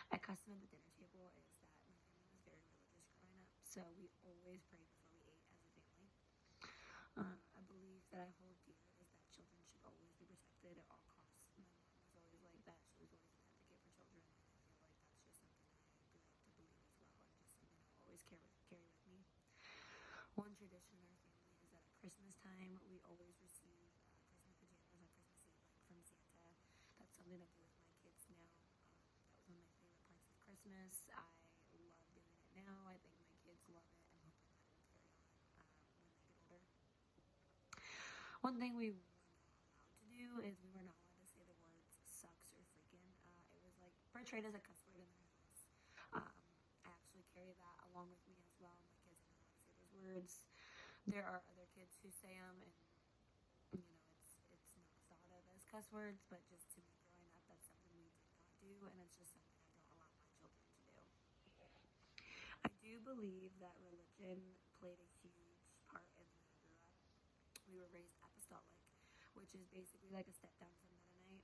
a custom at the dinner table is that my family was very religious growing up, so we always prayed before we ate as a family. A belief that I hold dear is that children should always be protected at all costs. My mom was always like that. She was always an advocate for children, and I feel like that's just something I grew up to believe as well, and just something I'll always carry with me. One tradition in our family is that at Christmas time we always receive Christmas pajamas on Christmas Eve, like from Santa. That's something I do with my kids now. That was one of my favorite parts of Christmas. I love doing it now. I think my kids love it. I'm hoping that it will carry on when they get older. One thing we were not allowed to do is we were not allowed to say the words sucks or freaking. It was like portrayed as a cuss word in their house. I actually carry that along with me as well. My kids are not allowed to say those words. There are other kids who say them, and it's not thought of as cuss words, but just to me growing up, that's something we did not do, and it's just something I don't allow my children to do. I do believe that religion played a huge part in when I grew up. We were raised apostolic, which is basically like a step down from Mennonite.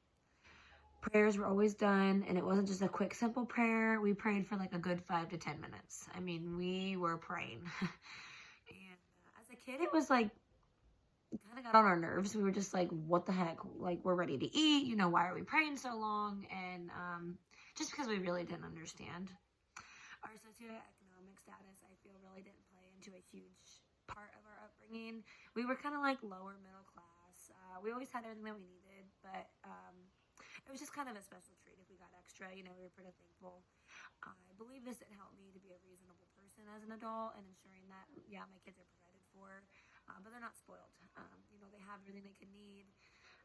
Prayers were always done, and it wasn't just a quick, simple prayer. We prayed for like a good 5 to 10 minutes. I mean, we were praying. And as a kid, it was like kind of got on our nerves. We were just like, what the heck? Like, we're ready to eat. Why are we praying so long? And just because we really didn't understand. Our socioeconomic status, I feel, really didn't play into a huge part of our upbringing. We were kind of like lower middle class. We always had everything that we needed, but it was just kind of a special treat if we got extra. We were pretty thankful. I believe this had helped me to be a reasonable person as an adult and ensuring that, yeah, my kids are provided for, but they're not spoiled. They have everything they could need,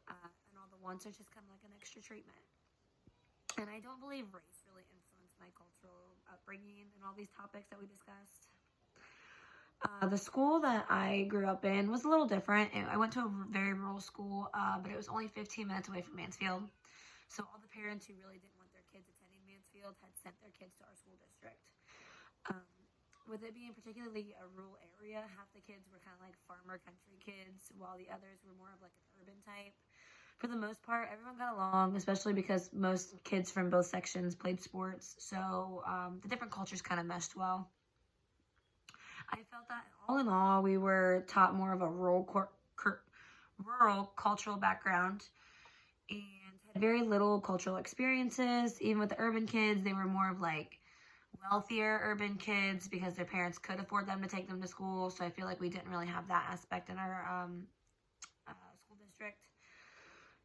and all the wants are just kind of like an extra treatment. And I don't believe race really influenced my cultural upbringing and all these topics that we discussed. The school that I grew up in was a little different. I went to a very rural school, but it was only 15 minutes away from Mansfield. So all the parents who really didn't want their kids attending Mansfield had sent their kids to our school district. With it being particularly a rural area, half the kids were kind of like farmer country kids, while the others were more of like an urban type. For the most part, everyone got along, especially because most kids from both sections played sports. So the different cultures kind of meshed well. I felt that all in all, we were taught more of a rural cultural background and had very little cultural experiences. Even with the urban kids, they were more of like wealthier urban kids because their parents could afford them to take them to school. So I feel like we didn't really have that aspect in our school district.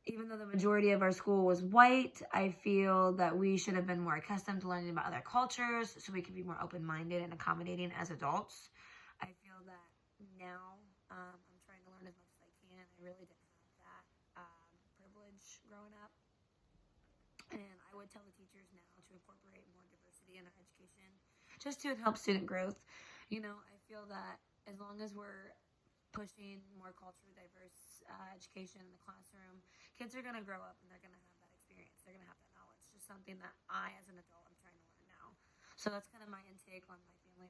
Even though the majority of our school was white, I feel that we should have been more accustomed to learning about other cultures so we could be more open-minded and accommodating as adults. I feel that now I'm trying to learn as much as I can. I really didn't have that privilege growing up. And I would tell the teachers now to incorporate more diversity in our education just to help student growth. I feel that as long as we're pushing more culturally diverse education in the classroom, kids are going to grow up and they're going to have that experience. They're going to have that knowledge. Just something that I, as an adult, am trying to learn now. So that's kind of my intake on my family